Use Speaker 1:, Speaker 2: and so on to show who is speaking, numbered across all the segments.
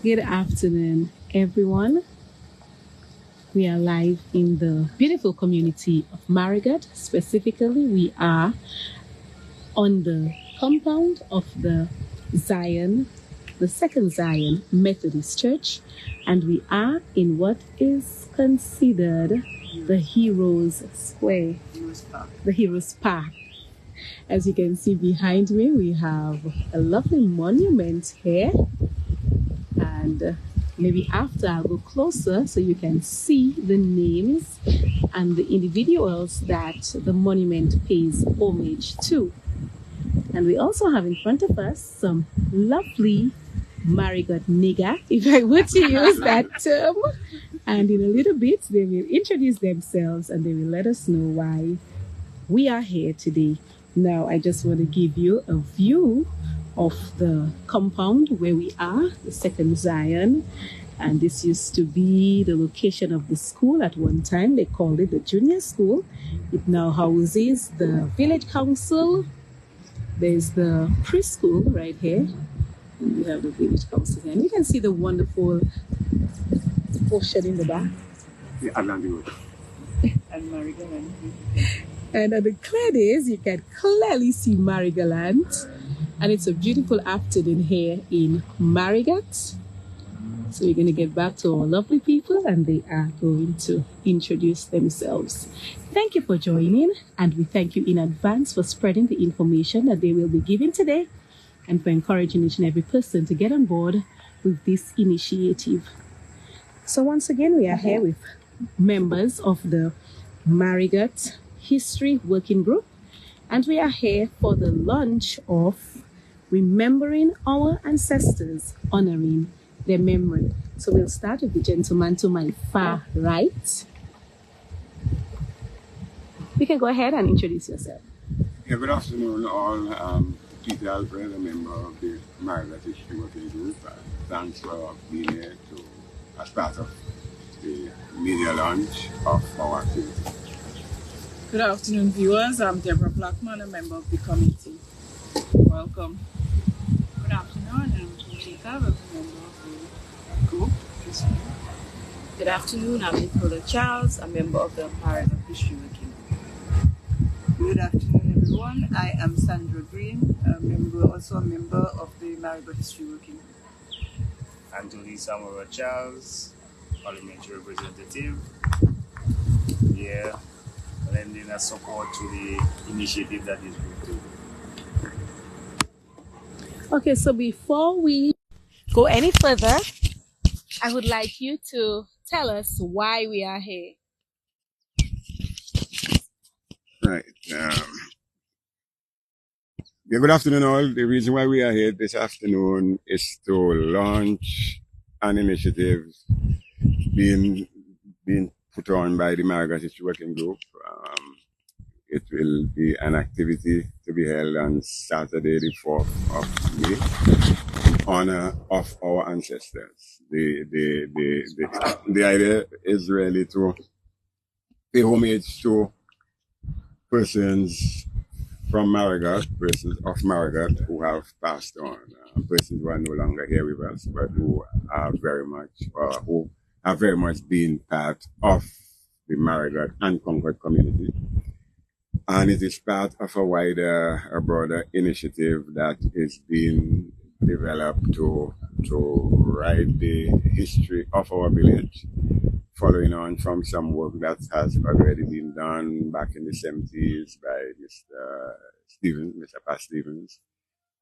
Speaker 1: Good afternoon, everyone. We are live in the beautiful community of Marigot. Specifically, we are on the compound of the Zion, the Second Zion Methodist Church, and we are in what is considered the Heroes Square, the Heroes Park. As you can see behind me, we have a lovely monument here, and maybe after I'll go closer so you can see the names and the individuals that the monument pays homage to. And we also have in front of us some lovely Marigot nigger, if I were to use that term. And in a little bit, they will introduce themselves and they will let us know why we are here today. Now, I just want to give you a view of the compound where we are, the Second Zion. And this used to be the location of the school at one time. They called it the junior school. It now houses the village council. There's the preschool right here. And we have the village council here. And you can see the wonderful ocean in the back.
Speaker 2: Yeah, and
Speaker 1: Marigot. And on the clear days, you can clearly see Marigoland. And it's a beautiful afternoon here in Marigot. So we're going to get back to our lovely people and they are going to introduce themselves. Thank you for joining, and we thank you in advance for spreading the information that they will be giving today and for encouraging each and every person to get on board with this initiative. So once again, we are here with members of the Marigot History Working Group, and we are here for the launch of Remembering Our Ancestors, Honoring Their Memory. So we'll start with the gentleman to my far right. You can go ahead and introduce yourself.
Speaker 2: Yeah, good afternoon, all. Peter Alfred, a member of the Marigot History Working Group. Thanks for being here as part of the media launch of our activity.
Speaker 3: Good afternoon, viewers. I'm Deborah Blackman, a member of the committee. Welcome.
Speaker 4: Good afternoon. I'm Jacob, a member of the group. Good afternoon. I'm Nicola Charles, a member of the Marigot History Working Group.
Speaker 5: Good afternoon, everyone. I am Sandra Green, also a member of the Marigot History Working Group.
Speaker 6: Anthony Samuel Charles, parliamentary representative. Yeah, lending a support to the initiative that is being taken.
Speaker 1: Okay, so before we go any further, I would like you to tell us why we are here.
Speaker 2: Right. Yeah, good afternoon, all. The reason why we are here this afternoon is to launch an initiative being put on by the Marigot History Working Group. It will be an activity to be held on Saturday, the 4th of May, in honor of our ancestors. The idea is really to pay homage to persons from Marigot, persons of Marigot who have passed on, persons who are no longer here with us, but who are very much been part of the Marigot and Concord community. And it is part of a broader initiative that is being developed to write the history of our village, following on from some work that has already been done back in the 70s by Mr. Pat Stevens.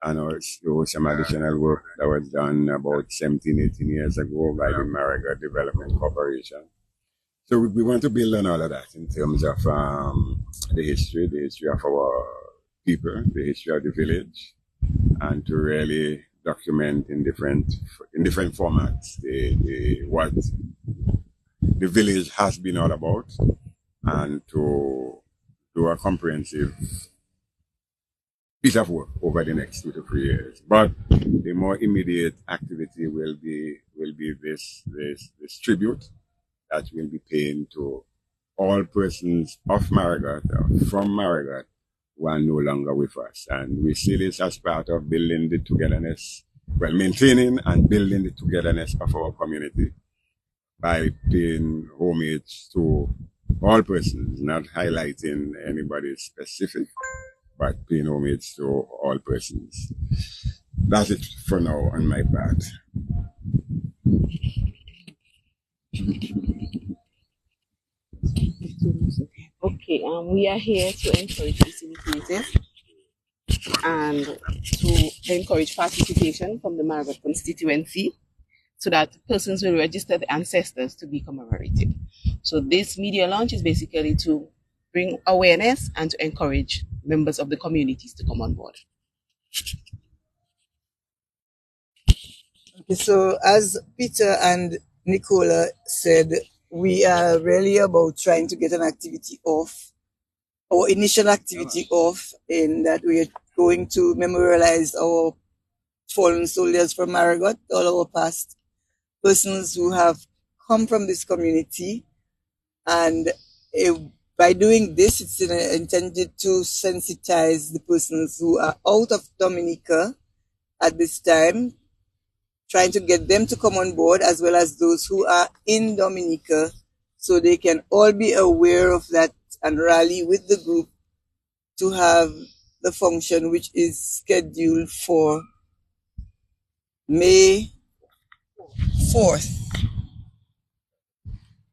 Speaker 2: And also some additional work that was done about 17, 18 years ago by the Marigot Development Corporation. So we want to build on all of that in terms of the history of our people, the history of the village, and to really document in different formats what the village has been all about, and to do a comprehensive piece of work over the next 2 to 3 years. But the more immediate activity will be this tribute that we'll be paying to all persons of Marigot, from Marigot, who are no longer with us. And we see this as part of building the togetherness, well, maintaining and building the togetherness of our community by paying homage to all persons, not highlighting anybody specific, but paying homage to all persons. That's it for now on my part.
Speaker 7: Okay, we are here to encourage facilitators and to encourage participation from the Marigot constituency so that persons will register the ancestors to be commemorated. So this media launch is basically to bring awareness and to encourage members of the communities to come on board.
Speaker 5: Okay, so as Peter and Nicola said, we are really about trying to get an activity off, our initial activity off, in that we are going to memorialize our fallen soldiers from Marigot, all our past persons who have come from this community. And by doing this, it's intended to sensitize the persons who are out of Dominica at this time, trying to get them to come on board, as well as those who are in Dominica, so they can all be aware of that and rally with the group to have the function, which is scheduled for May 4th,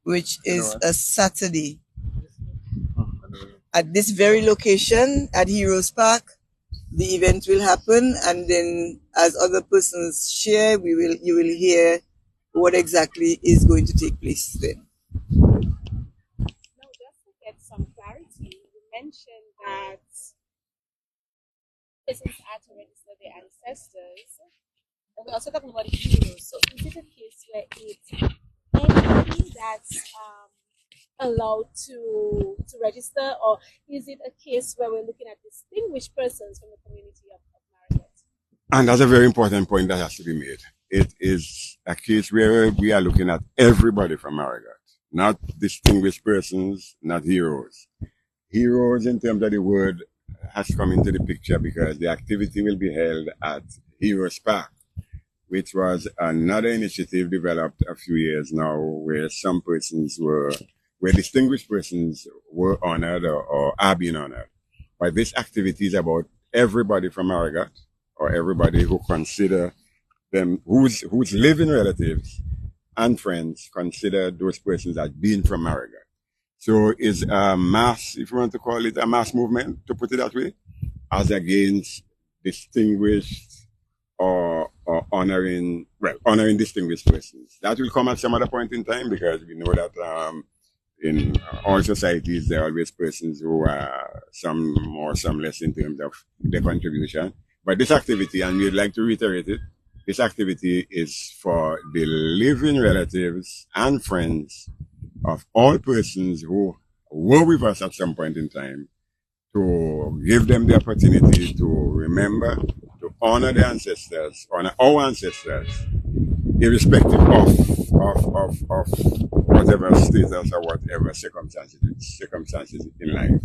Speaker 5: which is a Saturday. At this very location, at Heroes Park, the event will happen, and then as other persons share, you will hear what exactly is going to take place then.
Speaker 1: Now, just to get some clarity, you mentioned that persons are to register their ancestors. And we're also talking about the heroes. So is it a case where it's anybody that's allowed to register, or is it a case where we're looking at distinguished persons from the community of Marigot?
Speaker 2: And that's a very important point that has to be made. It is a case where we are looking at everybody from Marigot, not distinguished persons, not heroes. Heroes, in terms of the word, has come into the picture because the activity will be held at Heroes Park, which was another initiative developed a few years now, where some persons where distinguished persons were honored or are being honored. But this activity is about everybody from Marigot, or everybody who consider them, whose living relatives and friends consider those persons as being from Marigot. So it's a mass, if you want to call it a mass movement, to put it that way, as against distinguished or honoring distinguished persons. That will come at some other point in time, because we know that in all societies there are always persons who are some more, some less in terms of their contribution. But this activity, and we'd like to reiterate it, this activity is for the living relatives and friends of all persons who were with us at some point in time, to give them the opportunity to remember, to honor their ancestors, honor our ancestors, irrespective of whatever status or whatever circumstances in life.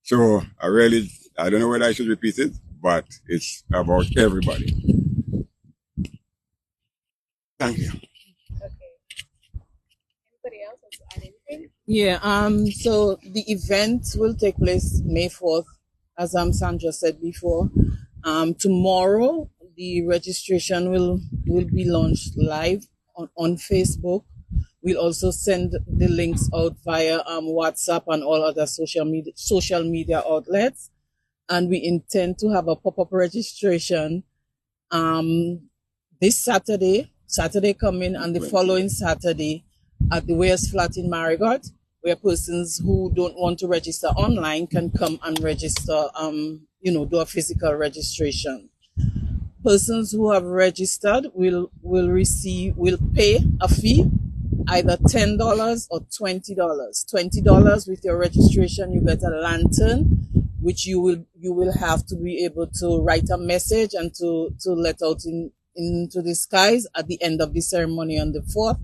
Speaker 2: So I don't know whether I should repeat it, but it's about everybody. Thank you.
Speaker 1: Anybody else wants to add anything?
Speaker 3: Yeah, so the event will take place May 4th, as Sandra said before. Tomorrow, the registration will be launched live on Facebook. We'll also send the links out via WhatsApp and all other social media outlets. And we intend to have a pop-up registration this Saturday coming, and the following Saturday at the Wares Flat in Marigot, where persons who don't want to register online can come and register, do a physical registration. Persons who have registered will pay a fee, either $10 or $20. $20 with your registration, you get a lantern, which you will have to be able to write a message and to let out into the skies at the end of the ceremony on the 4th.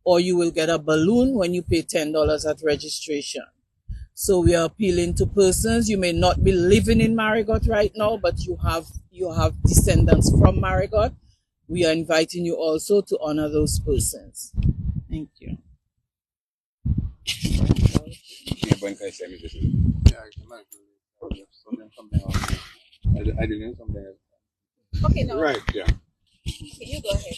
Speaker 3: or you will get a balloon when you pay $10 at registration. So we are appealing to persons. You may not be living in Marigot right now, but you have descendants from Marigot. We are inviting you also to honor those persons. Thank you.
Speaker 8: I didn't something else.
Speaker 4: Okay, no.
Speaker 2: Right, yeah.
Speaker 4: Okay, you go ahead.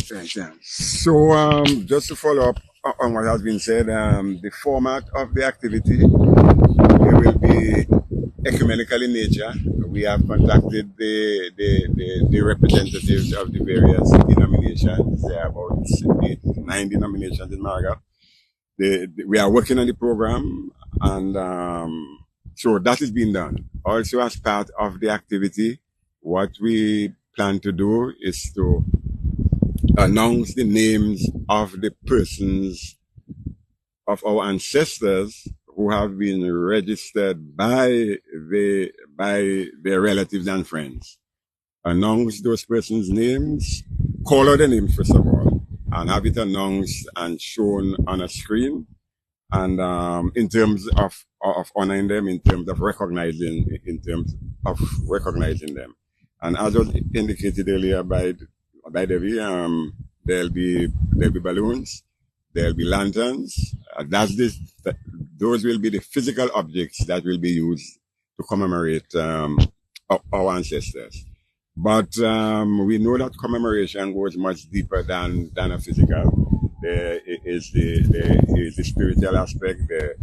Speaker 2: Right, yeah. So, just to follow up on what has been said, the format of the activity, it will be ecumenical in nature. We have contacted the representatives of the various denominations. There are about 9 denominations in Marigot. We are working on the program, and so that is being done. Also, as part of the activity, what we plan to do is to announce the names of the persons of our ancestors who have been registered by their relatives and friends. Announce those persons' names, call out the names first of all, and have it announced and shown on a screen. And in terms of honoring them, in terms of recognizing them. And as was indicated earlier by Debbie, there'll be balloons, there'll be lanterns. Those will be the physical objects that will be used to commemorate our ancestors. But we know that commemoration goes much deeper than a physical. There is the spiritual aspect. There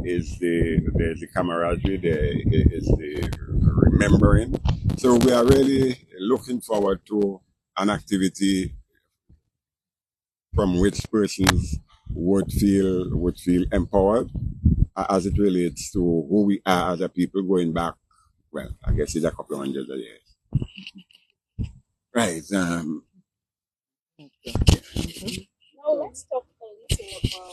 Speaker 2: is the camaraderie. There is the remembering. So we are really looking forward to an activity from which persons would feel empowered as it relates to who we are as a people going back. Well, I guess it's a couple of hundreds of years. Right.
Speaker 4: Now let's talk a little about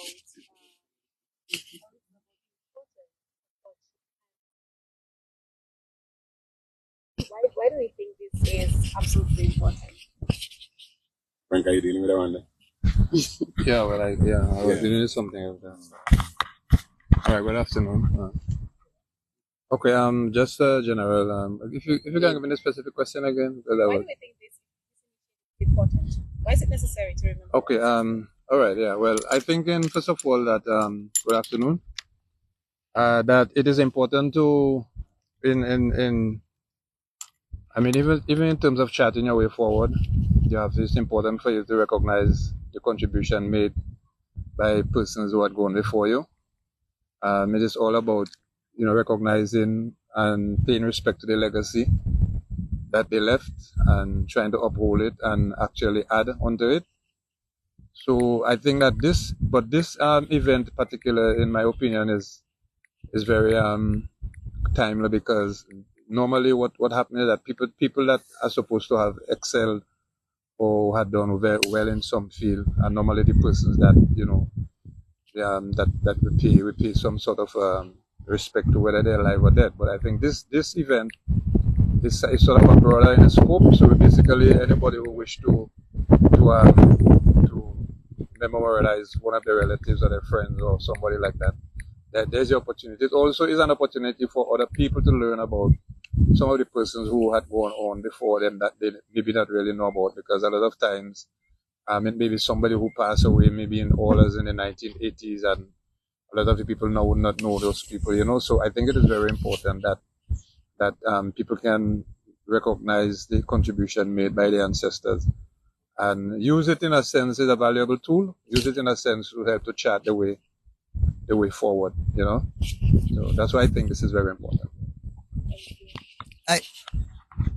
Speaker 4: why do we think this is absolutely important?
Speaker 2: Frank, are you dealing with that one?
Speaker 8: Yeah, well, I was doing something else. All right, good afternoon. Okay, just general. If you can give me the specific question again, because
Speaker 4: Why do we think this is important? Why is it necessary to remember?
Speaker 8: Okay. All right. Yeah. Well, I think first of all that good afternoon. That it is important to I mean, even in terms of charting your way forward, it's important for you to recognize the contribution made by persons who had gone before you. It is all about, recognizing and paying respect to the legacy that they left and trying to uphold it and actually add onto it. So I think that this event particular, in my opinion, is very timely, because normally what happens is that people that are supposed to have excelled or had done very well in some field are normally the persons that that we pay some sort of respect to, whether they're alive or dead. But I think this event is sort of a broader in scope. So basically, anybody who wish to memorialize one of their relatives or their friends or somebody like that, there's the opportunity. It also is an opportunity for other people to learn about some of the persons who had gone on before them that they maybe not really know about, because a lot of times, maybe somebody who passed away maybe in Orders in the 1980s, and a lot of the people now would not know those people, So I think it is very important that people can recognize the contribution made by the ancestors and use it in a sense as a valuable tool. Use it in a sense to help to chart the way forward. So that's why I think this is very important.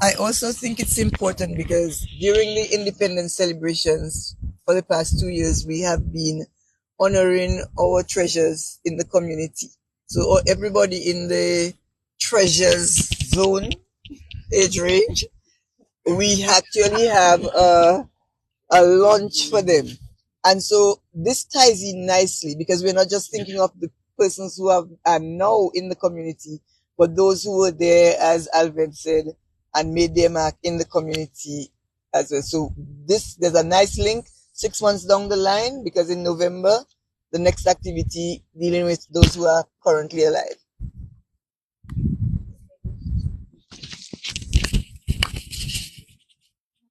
Speaker 5: I also think it's important because during the independence celebrations for the past 2 years, we have been honoring our treasures in the community. So everybody in the treasures zone age range, we actually have a lunch for them. And so this ties in nicely because we're not just thinking of the persons who are now in the community, but those who were there, as Alvin said, and made their mark in the community as well. So there's a nice link 6 months down the line, because in November, the next activity dealing with those who are currently alive.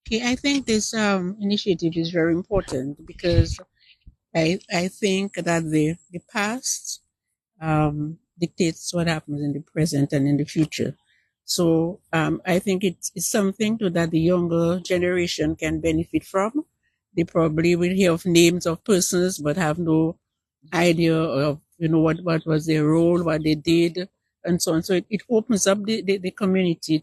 Speaker 9: Okay, I think this initiative is very important because I think that the past dictates what happens in the present and in the future. So I think it's something that the younger generation can benefit from. They probably will hear of names of persons but have no idea of what was their role, what they did, and so on. So it opens up the community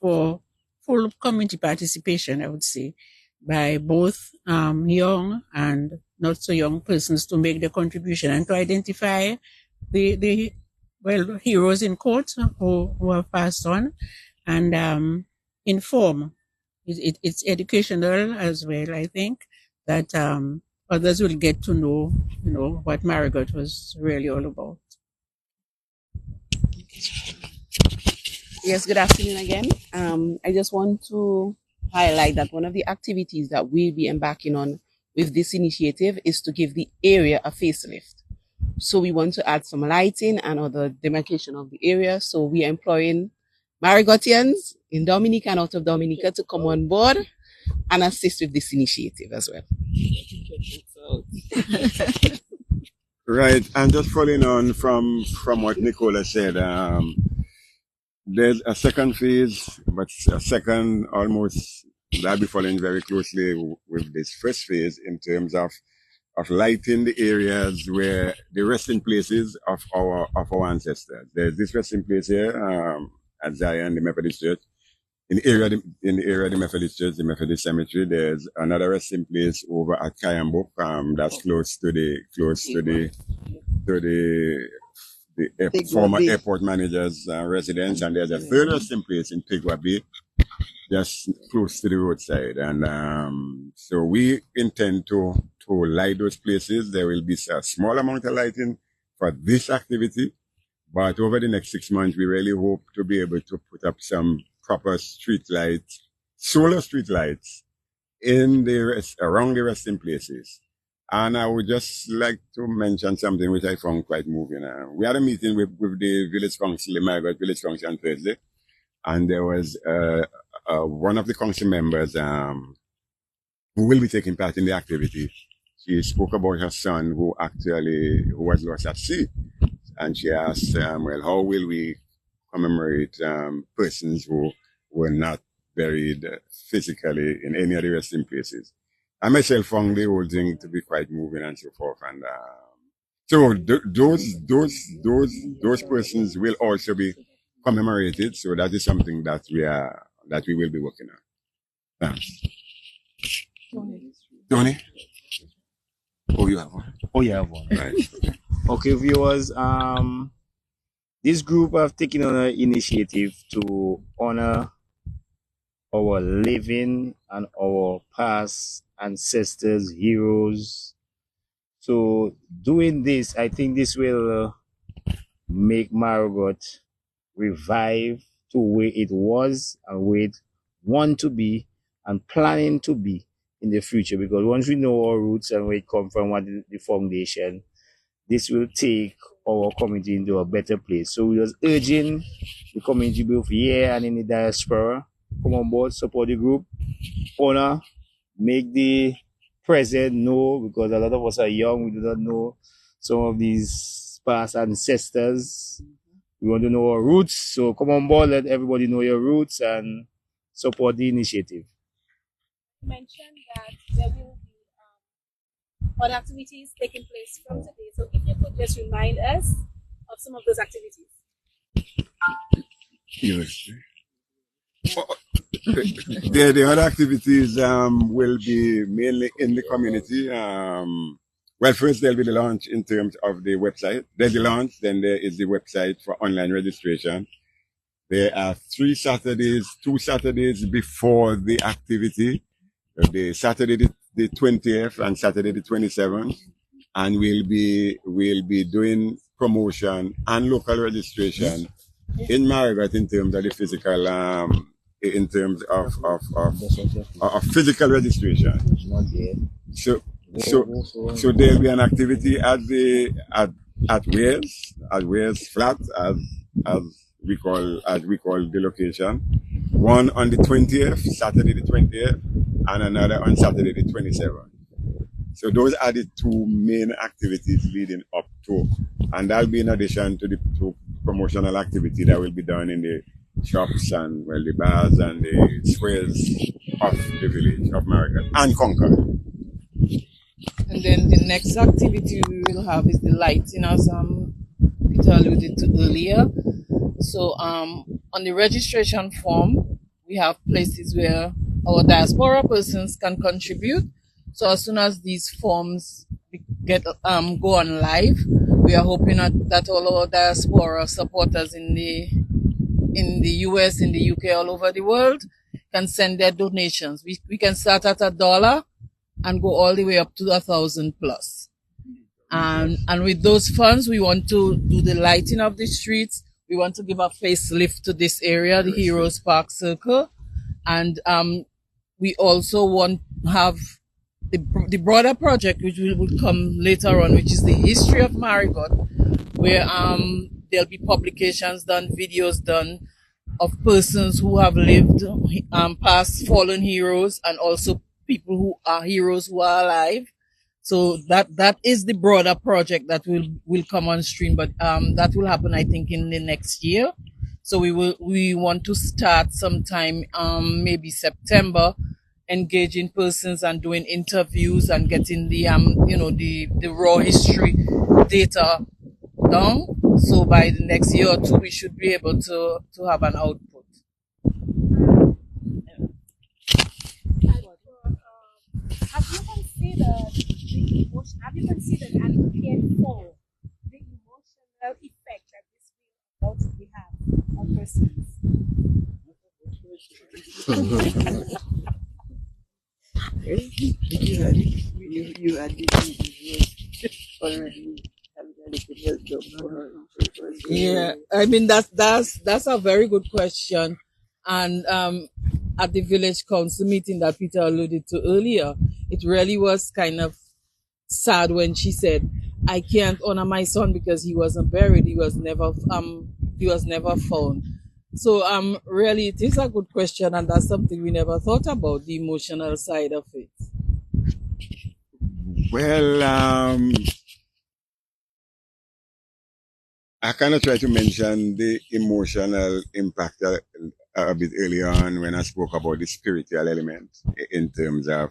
Speaker 9: for full community participation, I would say, by both young and not so young persons to make their contribution and to identify the heroes in quotes who have passed on, and inform. It's educational as well. I think that others will get to know, what Marigot was really all about.
Speaker 7: Yes, good afternoon again. I just want to highlight that one of the activities that we'll be embarking on with this initiative is to give the area a facelift. So we want to add some lighting and other demarcation of the area. So we are employing Marigotians in Dominica and out of Dominica to come on board and assist with this initiative as well.
Speaker 2: Right, and just following on from what Nicola said, there's a second phase, but a second almost that'll be following very closely with this first phase in terms of lighting the areas where the resting places of our ancestors. There's this resting place here at Zion, the Methodist Church. In the area of the Methodist Church, the Methodist Cemetery, there's another resting place over at Kayambuk, that's close to the former airport manager's residence, and there's a third resting place in Pigwa Bay, just close to the roadside. And so we intend to light those places. There will be a small amount of lighting for this activity, but over the next 6 months, we really hope to be able to put up some proper street lights, solar street lights around the resting places. And I would just like to mention something which I found quite moving. We had a meeting with the village council, the Marigot village council on Thursday, and there was one of the council members who will be taking part in the activity. She spoke about her son who was lost at sea, and she asked, well, how will we commemorate persons who were not buried physically in any of the resting places? I myself found the whole thing to be quite moving and so forth. And so those persons will also be commemorated. So that is something that we will be working on. Thanks. Tony? Oh, you have one?
Speaker 10: Oh, you have one.
Speaker 2: Right.
Speaker 10: Okay, viewers. This group have taken on an initiative to honor our living and our past ancestors, heroes. So doing this, I think this will make Marigot revive to where it was and where it want to be and planning to be in the future. Because once we know our roots and where it come from, what the foundation, this will take our community into a better place. So we was urging the community both here and in the diaspora, come on board, support the group, honor, make the present know, because a lot of us are young, we do not know some of these past ancestors. We want to know our roots. So come on board, let everybody know your roots and support the initiative.
Speaker 1: You mentioned that there will be other activities taking place from today. So if you could just remind us of some of those activities.
Speaker 2: Yes. The other activities will be mainly in the community. Well, first there'll be the launch in terms of the website. There's the launch, then there is the website for online registration. There are 2 Saturdays before the activity. The Saturday the 20th and Saturday the 27th. And we'll be doing promotion and local registration in Marigot in terms of the physical in terms of physical registration. So there'll be an activity at Wales Flat as we call the location. One on the 20th, Saturday the 20th, and another on Saturday the 27th. So those are the two main activities leading up to, and that'll be in addition to the two promotional activity that will be done in the shops and the bars and the squares of the village of Marigot and Concord.
Speaker 3: And then the next activity we will have is the lighting, as Peter alluded to earlier. So on the registration form, we have places where our diaspora persons can contribute. So as soon as these forms get go on live, we are hoping that all our diaspora supporters in the US, in the UK, all over the world can send their donations. We can start at $1 and go all the way up to 1,000 plus. And with those funds, we want to do the lighting of the streets. We want to give a facelift to this area, the Heroes Park Circle. And we also want to have the broader project, which will come later on, which is the history of Marigot, where there'll be publications done, videos done of persons who have lived, past fallen heroes, and also people who are heroes who are alive. So that is the broader project that will come on stream, but that will happen, I think, in the next year. So we want to start sometime maybe September, engaging persons and doing interviews and getting the the raw history data down. So by the next year or two, we should be able to have an output.
Speaker 11: Have you considered and prepared for the emotional effect that this will ultimately have on persons?
Speaker 5: You had it already.
Speaker 3: Yeah, I mean that's a very good question, and at the village council meeting that Peter alluded to earlier, it really was kind of sad when she said, "I can't honor my son because he wasn't buried. He was never found." So really, it is a good question, and that's something we never thought about, the emotional side of it.
Speaker 2: Well, I kind of try to mention the emotional impact a bit earlier on when I spoke about the spiritual element in terms of,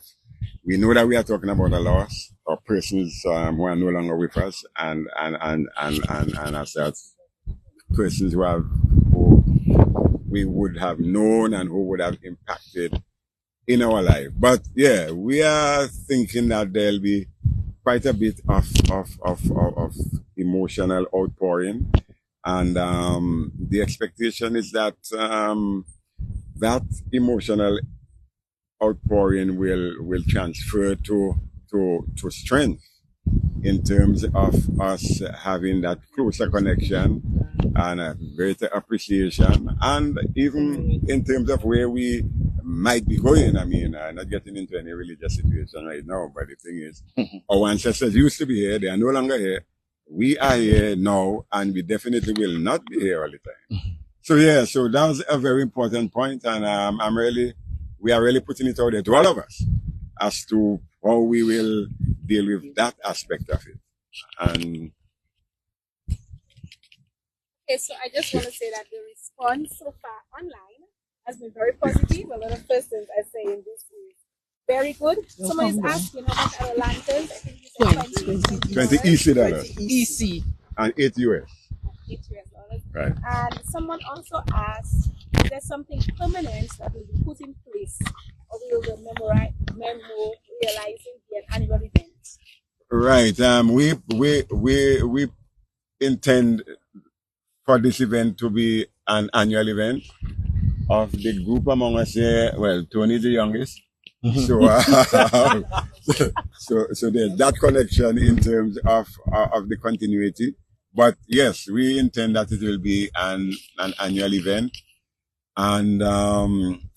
Speaker 2: we know that we are talking about a loss of persons who are no longer with us, and as such, persons who we would have known and who would have impacted in our life. But yeah, we are thinking that there'll be quite a bit of emotional outpouring, and the expectation is that that emotional outpouring will transfer to strength in terms of us having that closer connection and a greater appreciation, and even in terms of where we might be going. I mean, not getting into any religious situation right now, but the thing is, our ancestors used to be here, they are no longer here. We are here now, and we definitely will not be here all the time. So yeah, so that was a very important point, and we are really putting it out there to all of us as to how we will deal with that aspect of it. And
Speaker 11: okay, so I just want to say that the response so far online has been very positive. A lot of persons are saying this is very good. Someone is asking how much are the lanterns? I think it's
Speaker 2: 20 EC dollars.
Speaker 3: EC.
Speaker 2: And 8 US.
Speaker 11: $8.
Speaker 2: Right.
Speaker 11: And someone also asked, is there something permanent that will be put in place, or will the memorializing be an annual event?
Speaker 2: Right. We intend for this event to be an annual event. Of the group among us here, well, Tony is the youngest. So, so there's that connection in terms of the continuity. But yes, we intend that it will be an annual event. and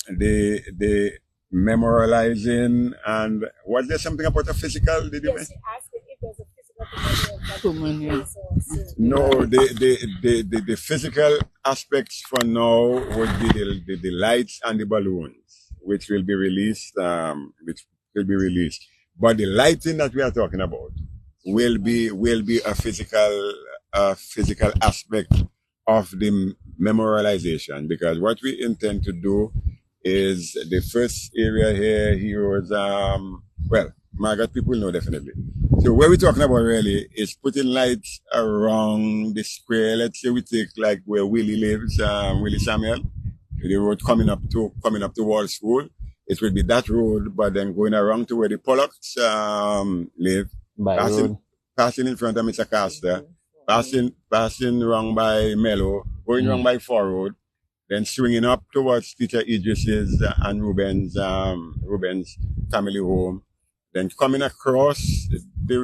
Speaker 2: the memorializing, and was there something about the physical? Did you
Speaker 11: Yes,
Speaker 2: mention?
Speaker 11: he asked if there's a physical component that
Speaker 2: No, the physical aspects for now would be the lights and the balloons, which will be released, But the lighting that we are talking about will be a physical aspect of the memorialization, because what we intend to do is the first area here was well, Margaret people know definitely. So what we're talking about really is putting lights around the square. Let's say we take like where Willie lives, Willie Samuel, the road coming up to Wall School. It will be that road, but then going around to where the Pollocks live,
Speaker 10: By
Speaker 2: passing
Speaker 10: road.
Speaker 2: passing in front of Mr. Castor, passing wrong by Mello, going wrong by Fore Road, then swinging up towards Teacher Idris's and Ruben's family home, then coming across the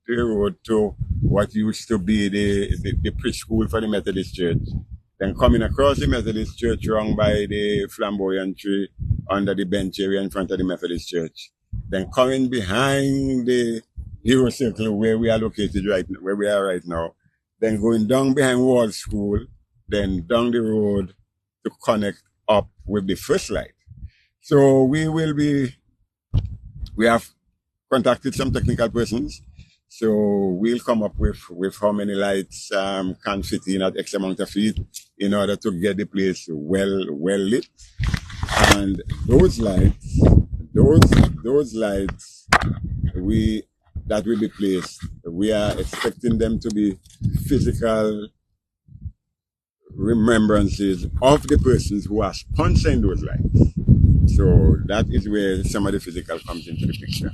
Speaker 2: road to what used to be the preschool for the Methodist Church, then coming across the Methodist Church wrong by the flamboyant tree under the bench area in front of the Methodist Church, then coming behind the Hero Circle where we are located where we are right now, then going down behind Wall School, then down the road to connect up with the first light. So we have contacted some technical persons. So we'll come up with how many lights can fit in at X amount of feet in order to get the place well lit. And those lights that will be placed, we are expecting them to be physical remembrances of the persons who are sponsoring those lights. So that is where some of the physical comes into the picture.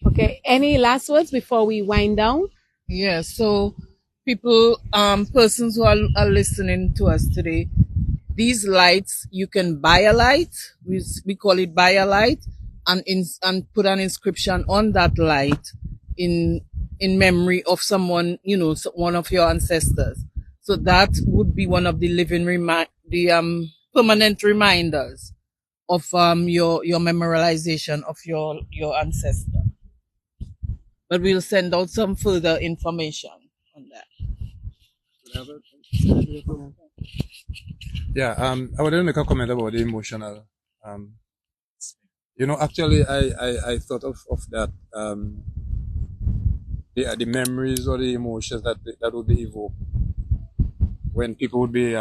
Speaker 1: Okay. Any last words before we wind down?
Speaker 3: Yeah, so people, persons who are listening to us today, these lights, you can buy a light. We call it buy a light, and put an inscription on that light in memory of someone, one of your ancestors. So that would be one of the permanent reminders of your memorialization of your ancestor. But we'll send out some further information on that.
Speaker 8: Yeah, I want to make a comment about the emotional. Actually, I thought of that. The memories or the emotions that would be evoked when people would be,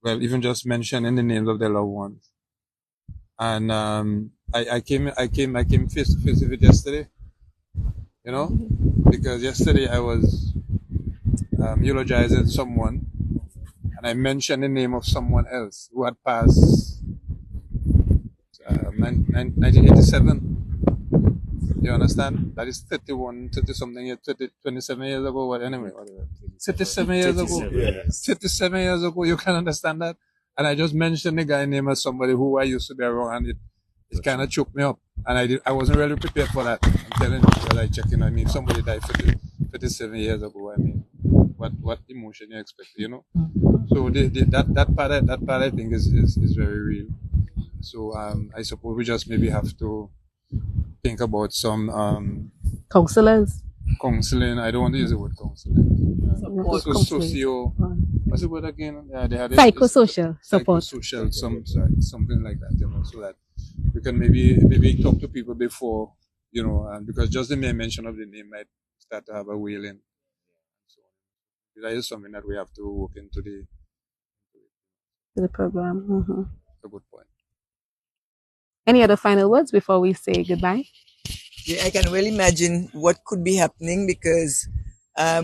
Speaker 8: even just mentioning the names of their loved ones. And I came face to face with it yesterday. Because yesterday I was eulogizing someone, and I mentioned the name of someone else who had passed 1987. You understand? That is 30 years, 27 years ago, what anyway. 37 years ago. 37 years ago, you can understand that? And I just mentioned the guy name as somebody who I used to be around, and it kind of choked me up. And I wasn't really prepared for that. I'm telling you, like checking, if somebody died 37 years ago, what emotion you expect, So that part I think is very real. So I suppose we just maybe have to think about some counseling. I don't want to use the word counseling. What's the word again? Yeah, they had
Speaker 1: Psychosocial support.
Speaker 8: Psychosocial, something like that, so that we can maybe talk to people before, and because just the mere mention of the name might start to have a wailing. So that is something that we have to work into
Speaker 1: the program. Mm-hmm.
Speaker 8: That's a good point.
Speaker 1: Any other final words before we say goodbye?
Speaker 5: Yeah, I can well imagine what could be happening, because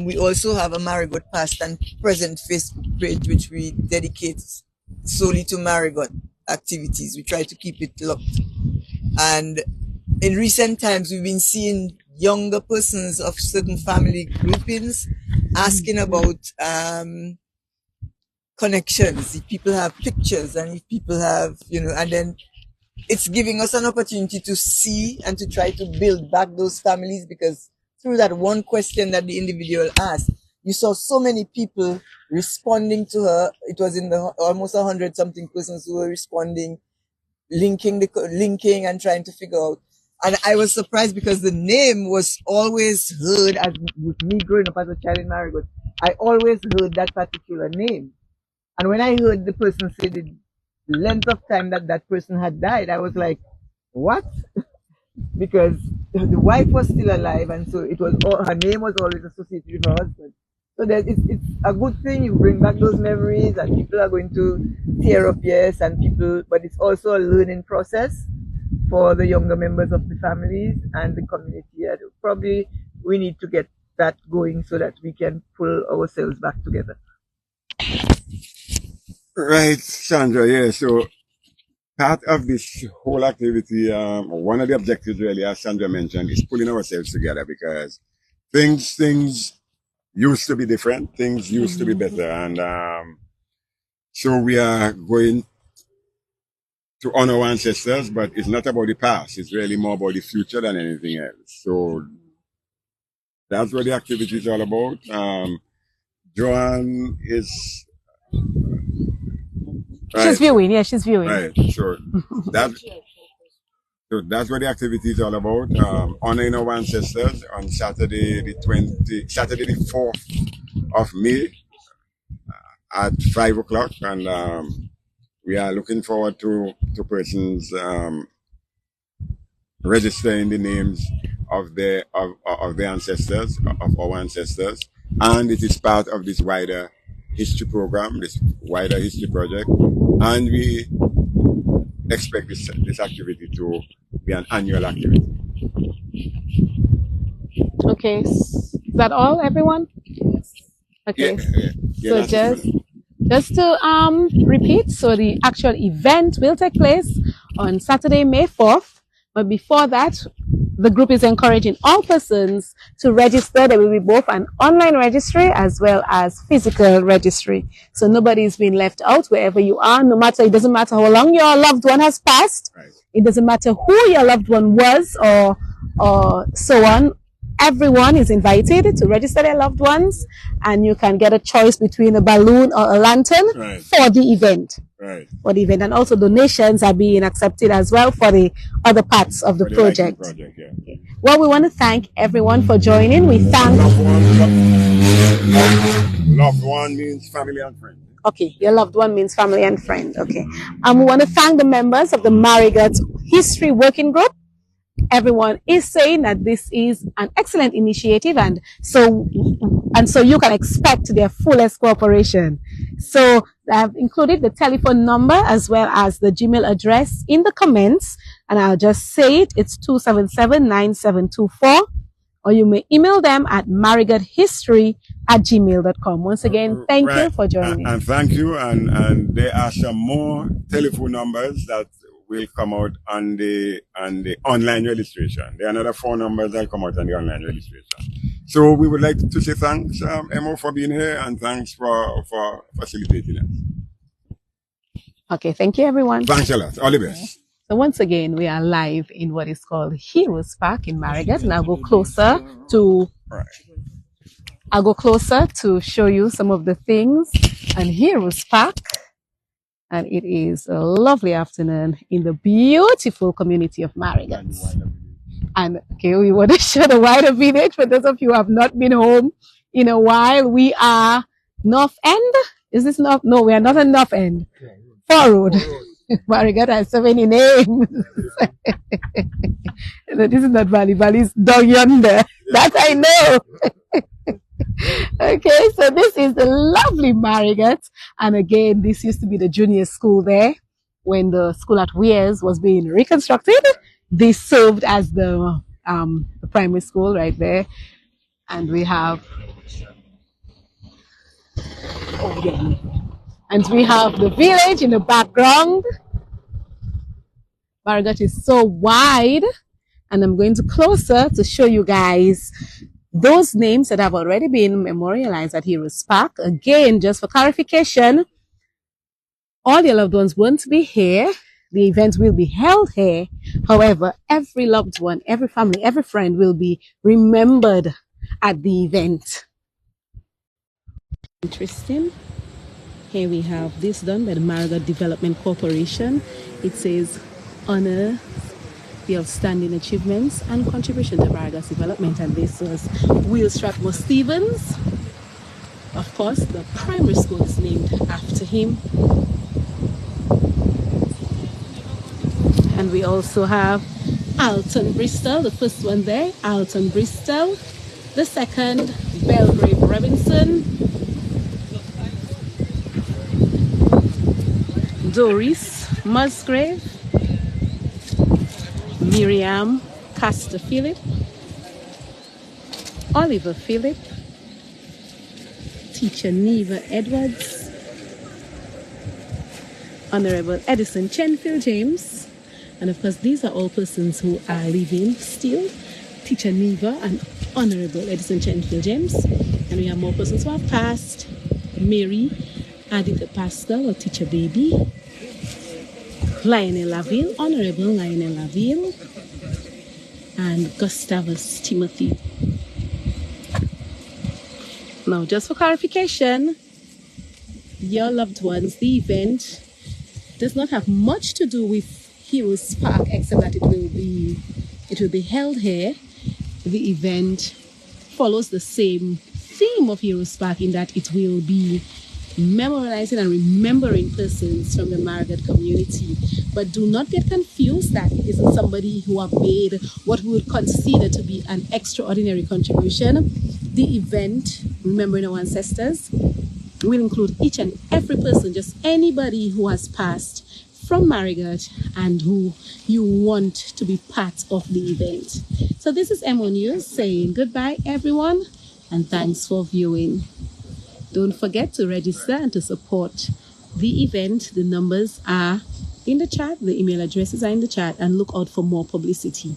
Speaker 5: we also have a Marigot past and present Facebook page, which we dedicate solely to Marigot activities. We try to keep it locked. And in recent times, we've been seeing younger persons of certain family groupings asking about connections. If people have pictures, and if people have, and then it's giving us an opportunity to see and to try to build back those families, because through that one question that the individual asked, you saw so many people responding to her. It was in the almost 100 something persons who were responding, linking and trying to figure out. And I was surprised because the name was always heard, as with me growing up as a child in Marigot, I always heard that particular name. And when I heard the person say the length of time that that person had died, I was like, what? Because the wife was still alive, and so it was her name was always associated with her husband. So that it's a good thing. You bring back those memories, and people are going to tear up, yes, and people, but it's also a learning process for the younger members of the families and the community. And probably we need to get that going so that we can pull ourselves back together.
Speaker 2: Right, Sandra. Yeah. So part of this whole activity, one of the objectives really, as Sandra mentioned, is pulling ourselves together because things used to be different. Things used to be better. And so we are going to honor our ancestors, but it's not about the past. It's really more about the future than anything else. So that's what the activity is all about. Joanne is... Right.
Speaker 1: She's viewing, yeah, she's viewing.
Speaker 2: Right, so that's what the activity is all about. Honoring our ancestors on Saturday the 4th of May at 5 o'clock, and we are looking forward to persons registering the names of the ancestors, of our ancestors, and it is part of this wider history program, this wider history project, and we expect this activity to be an annual activity.
Speaker 1: Okay, is that all, everyone? Okay, so just to repeat, so the actual event will take place on Saturday, May 4th, but before that, the group is encouraging all persons to register. There will be both an online registry as well as physical registry. So nobody is being left out wherever you are, no matter, it doesn't matter how long your loved one has passed. Right. It doesn't matter who your loved one was or so on. Everyone is invited to register their loved ones, and you can get a choice between a balloon or a lantern for the event. Right. For the event, and also donations are being accepted as well for the other parts of the project. Yeah. Okay. Well, we want to thank everyone for joining. We thank
Speaker 2: loved one means family and friend.
Speaker 1: Okay, your loved one means family and friend. Okay, we want to thank the members of the Marigot History Working Group. Everyone is saying that this is an excellent initiative, and so you can expect their fullest cooperation. So I've included the telephone number as well as the Gmail address in the comments, and I'll just say it. It's 277-9724, or you may email them at marigothistory@gmail.com. Once again, thank you for joining.
Speaker 2: And thank you. And there are some more telephone numbers that will come out on the online registration. There are another 4 numbers that come out on the online registration. So we would like to say thanks, Emo, for being here, and thanks for facilitating us.
Speaker 1: Okay, thank you, everyone.
Speaker 2: Thanks a lot. All the best.
Speaker 1: So once again, we are live in what is called Heroes Park in Marigot, and I'll go closer to show you some of the things on Heroes Park. And it is a lovely afternoon in the beautiful community of Marigot. And okay, we want to show the wider village for those of you who have not been home in a while. We are North End. Is this North? No, we are not in North End. Far Road. Marigot has so many names. No, this is not Valley. Valley is down yonder. That I know. Okay, so this is the lovely Marigot, and again, this used to be the junior school there. When the school at Weirs was being reconstructed, this served as the primary school right there. And we have the village in the background. Marigot is so wide, and I'm going to closer to show you guys those names that have already been memorialized at Heroes Park. Again, just for clarification, all your loved ones won't be here. The event will be held here. However, every loved one, every family, every friend will be remembered at the event. Interesting. Here we have this done by the Marigot Development Corporation. It says, honor the outstanding achievements and contribution to Marigot's development. And this was Will Strathmore Stevens. Of course, the primary school is named after him. And we also have Alton Bristol, the first one there, Alton Bristol. The second, Belgrave Robinson. Doris Musgrave. Miriam Castor Phillip. Oliver Phillip. Teacher Neva Edwards. Honorable Edison Chenfield James. And of course, these are all persons who are living still. Teacher Neva and Honorable Edison Chenfield James. And we have more persons who have passed. Mary Adita Pascal, or Teacher Baby. Lionel Laville, Honorable Lionel Laville. And Gustavus Timothy. Now, just for clarification, your loved ones, the event does not have much to do with Heroes Park, except that it will be held here. The event follows the same theme of Heroes Park in that it will be memorializing and remembering persons from the Marigot community. But do not get confused that it isn't somebody who have made what we would consider to be an extraordinary contribution. The event, remembering our ancestors, will include each and every person, just anybody who has passed from Marigot and who you want to be part of the event. So this is Emonews saying goodbye, everyone, and thanks for viewing. Don't forget to register and to support the event. The numbers are in the chat, the email addresses are in the chat, and look out for more publicity.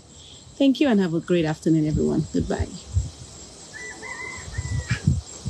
Speaker 1: Thank you and have a great afternoon, everyone. Goodbye.